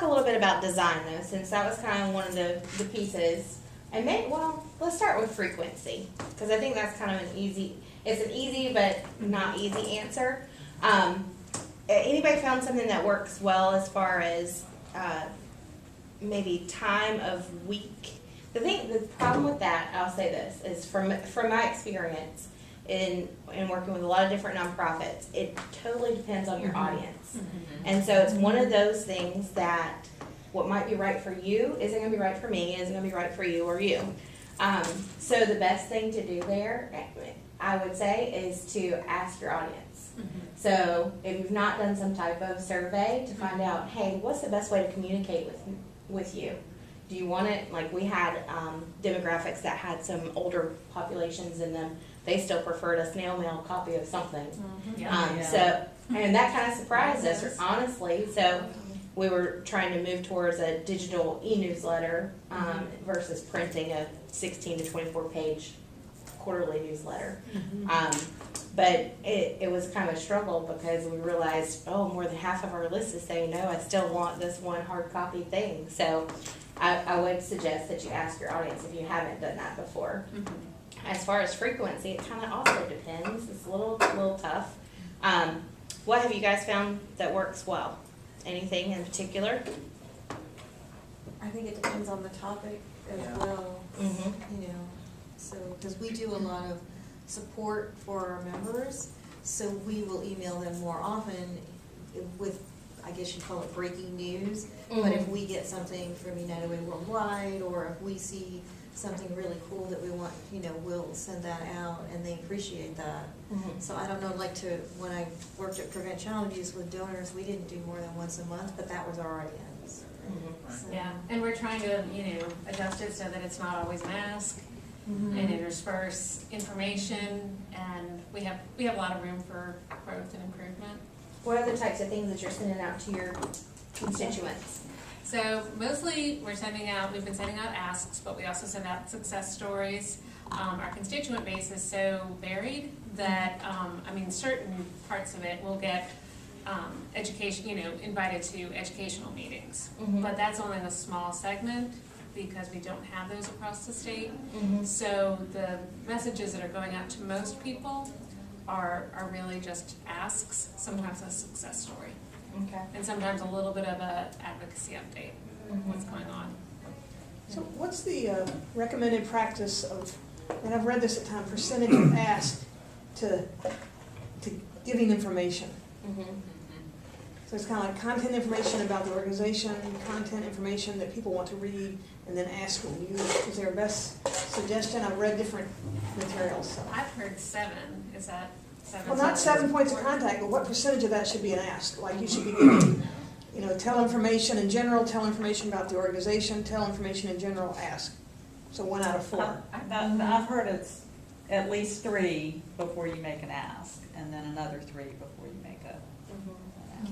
a little bit about design though, since that was kind of one of the pieces. And let's start with frequency, because I think that's kind of it's an easy but not easy answer. Anybody found something that works well as far as maybe time of week? The problem with that, I'll say this, is from my experience in working with a lot of different nonprofits, it totally depends on your audience. And so it's one of those things that what might be right for you isn't going to be right for me, isn't going to be right for you or you. So the best thing to do there, I would say, is to ask your audience. So if you've not done some type of survey to find out, hey, what's the best way to communicate with you? Do you want it, like we had demographics that had some older populations in them, they still preferred a snail mail copy of something. So, and that kind of surprised us, honestly. So we were trying to move towards a digital e-newsletter versus printing a 16 to 24 page quarterly newsletter. But it was kind of a struggle because we realized, more than half of our list is saying, no, I still want this one hard copy thing. So I would suggest that you ask your audience if you haven't done that before. As far as frequency, it kind of also depends. It's a little tough. What have you guys found that works well? Anything in particular? I think it depends on the topic as well. You know, so because we do a lot of support for our members, so we will email them more often with, I guess you'd call it breaking news. But if we get something from United Way Worldwide, or if we see something really cool that we want, we'll send that out, and they appreciate that. So I don't know, when I worked at Prevent Child Abuse with donors, we didn't do more than once a month, but that was our audience. So. Yeah, and we're trying to, adjust it so that it's not always an ask, and intersperse information, and we have a lot of room for growth and improvement. What are the types of things that you're sending out to your constituents? So mostly we've been sending out asks, but we also send out success stories. Our constituent base is so varied that, certain parts of it will get education, invited to educational meetings. But that's only a small segment because we don't have those across the state. So the messages that are going out to most people are really just asks, sometimes a success story. Okay. And sometimes a little bit of a advocacy update, what's going on. So what's the recommended practice of, and I've read this at times, percentage of ask to giving information? So it's kind of like content information about the organization, content information that people want to read, and then asking you, is there a best suggestion? I've read different materials. So. I've heard 7. Is that 7? Well, not 7 points of contact, but what percentage of that should be an ask? Like you should be giving, tell information in general, tell information about the organization, tell information in general, ask. So 1 out of 4. I've heard it's at least 3 before you make an ask, and then another 3 before you make an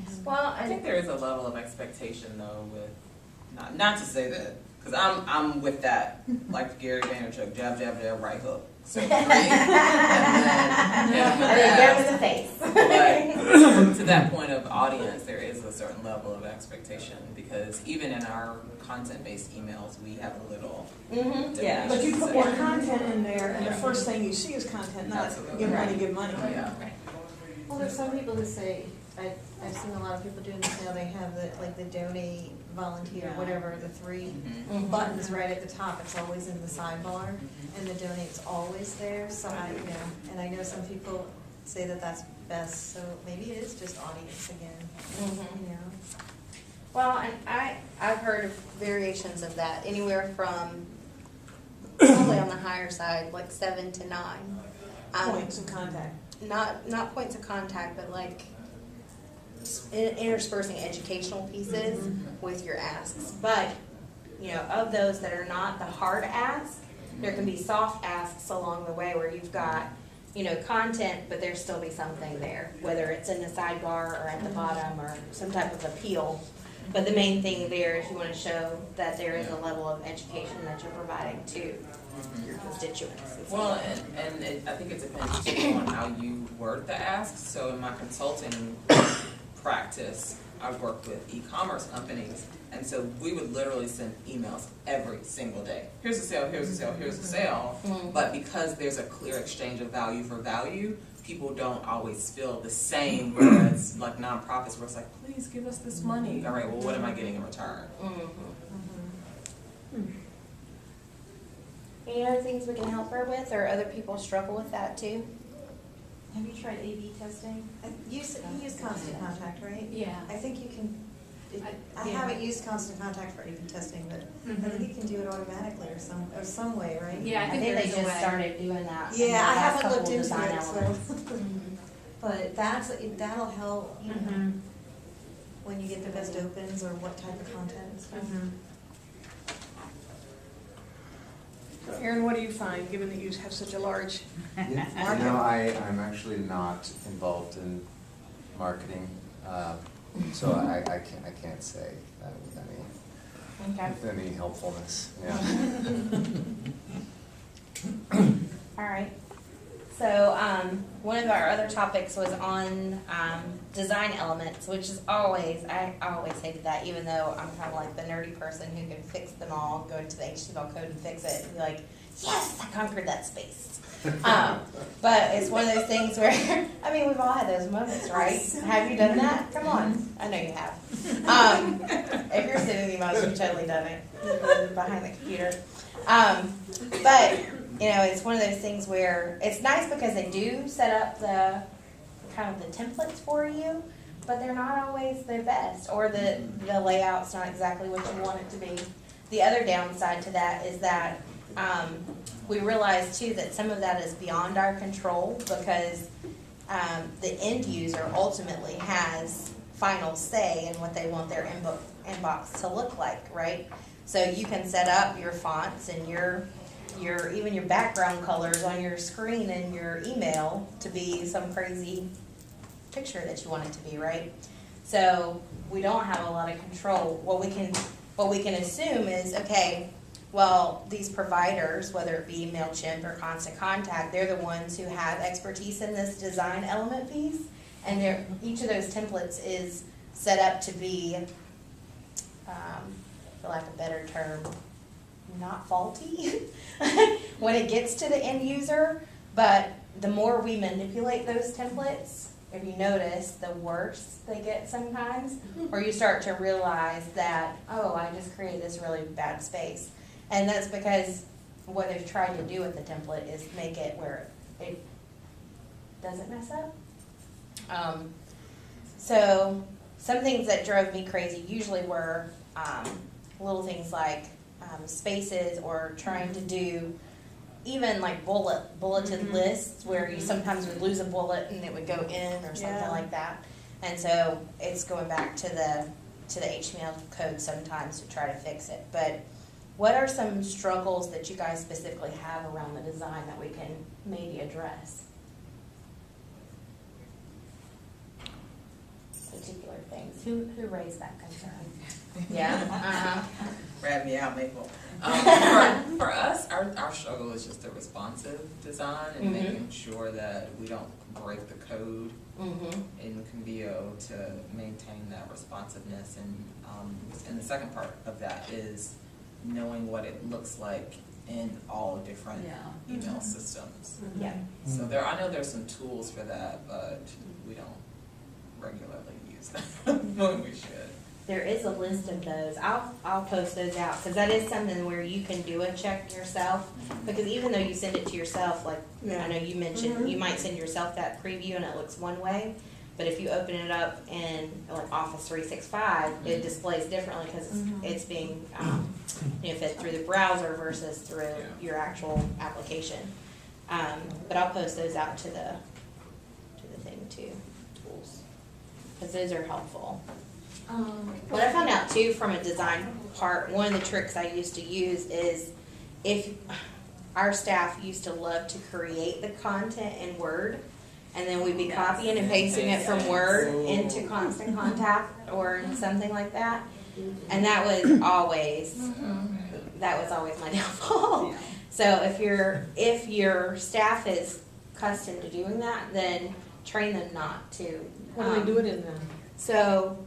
ask. Well, I think there is a level of expectation though with, not to say that, because I'm with that, like Gary Vaynerchuk, jab, jab, jab, right hook. So great. And then get him in the face. But to that point of audience, there is a certain level of expectation because even in our content-based emails, we have a little. Yeah, but you put more content in there, and the first thing you see is content, not Absolutely. give money, give money. Yeah. Well, there's some people who say, I've seen a lot of people doing this now, they have the donate, volunteer, whatever, the 3 buttons right at the top, it's always in the sidebar, and the donate's always there, so and I know some people say that that's best, so maybe it is just audience again, Well, and I've heard of variations of that, anywhere from probably on the higher side, like 7 to 9. Points of contact. Not points of contact, but like interspersing educational pieces with your asks. But, of those that are not the hard ask, there can be soft asks along the way where you've got, content, but there still be something there, whether it's in the sidebar or at the bottom or some type of appeal. But the main thing there is you want to show that there is a level of education that you're providing to your constituents. Well, and I think it depends too on how you word the ask. So in my consulting practice, I've worked with e-commerce companies, and so we would literally send emails every single day. Here's a sale, here's a sale, here's a sale. But because there's a clear exchange of value for value, people don't always feel the same, whereas like nonprofits where it's like, please give us this money. All right, well, what am I getting in return? Any other things we can help her with, or other people struggle with that too? Have you tried A/B testing? You use Constant Contact, right? Yeah. I think you can, I Yeah. haven't used Constant Contact for A/B testing, but I Mhm. think you can do it automatically or some way, right? Yeah, I think they there's a just way. started doing that. in Yeah, the I last haven't couple looked into design it, so. elements. But that'll help, you know, Mhm. when you get the best opens or what type of content and stuff. Mhm. So Erin, what do you find, given that you have such a large Yeah, market? no, I'm actually not involved in marketing, so I can't say that with Okay. any helpfulness, yeah. All right. So, one of our other topics was on, design elements, which is I always hated that, even though I'm kind of like the nerdy person who can fix them all, go into the HTML code and fix it, and be like, yes, I conquered that space. But it's one of those things where, I mean, we've all had those moments, right? Have you done that? Come on, I know you have. If you're sending emails, you've totally done it, you're behind the computer. But, you know, it's one of those things where it's nice because they do set up the kind of the templates for you, but they're not always the best, or the layout's not exactly what you want it to be. The other downside to that is that we realize too that some of that is beyond our control, because the end user ultimately has final say in what they want their inbox to look like, right? So you can set up your fonts and your even your background colors on your screen and your email to be some crazy picture that you want it to be, right? So we don't have a lot of control. What we can assume is, okay, well, these providers, whether it be MailChimp or Constant Contact, they're the ones who have expertise in this design element piece, and each of those templates is set up to be, for lack of a better term, not faulty when it gets to the end user. But the more we manipulate those templates, if you notice, the worse they get sometimes, or you start to realize that, oh, I just created this really bad space. And that's because what they've tried to do with the template is make it where it doesn't mess up. So some things that drove me crazy usually were little things like spaces, or trying to do even like bulleted lists where you sometimes would lose a bullet and it would go in or something Yeah. like that. And so it's going back to the HTML code sometimes to try to fix it. But what are some struggles that you guys specifically have around the design that we can maybe address? Particular things. Who raised that concern? Yeah. Grab me out, Maple. For us, our struggle is just the responsive design and Mhm. making sure that we don't break the code Mm-hmm. in Convio to maintain that responsiveness. And the second part of that is knowing what it looks like in all different Yeah. email systems. Yeah. So I know there's some tools for that, but we don't regularly use them when we should. There is a list of those. I'll post those out, because that is something where you can do a check yourself. Because even though you send it to yourself, like Yeah. I know you mentioned, you might send yourself that preview and it looks one way, but if you open it up in like Office 365, it displays differently because it's being fed through the browser versus through your actual application. But I'll post those out to the thing too, tools, because those are helpful. What I found out too from a design part, one of the tricks I used to use is if our staff used to love to create the content in Word, and then we'd be copying and pasting it from Word into Constant Contact or something like that. And that was always my downfall. So if your staff is accustomed to doing that, then train them not to. What do they do it in then? So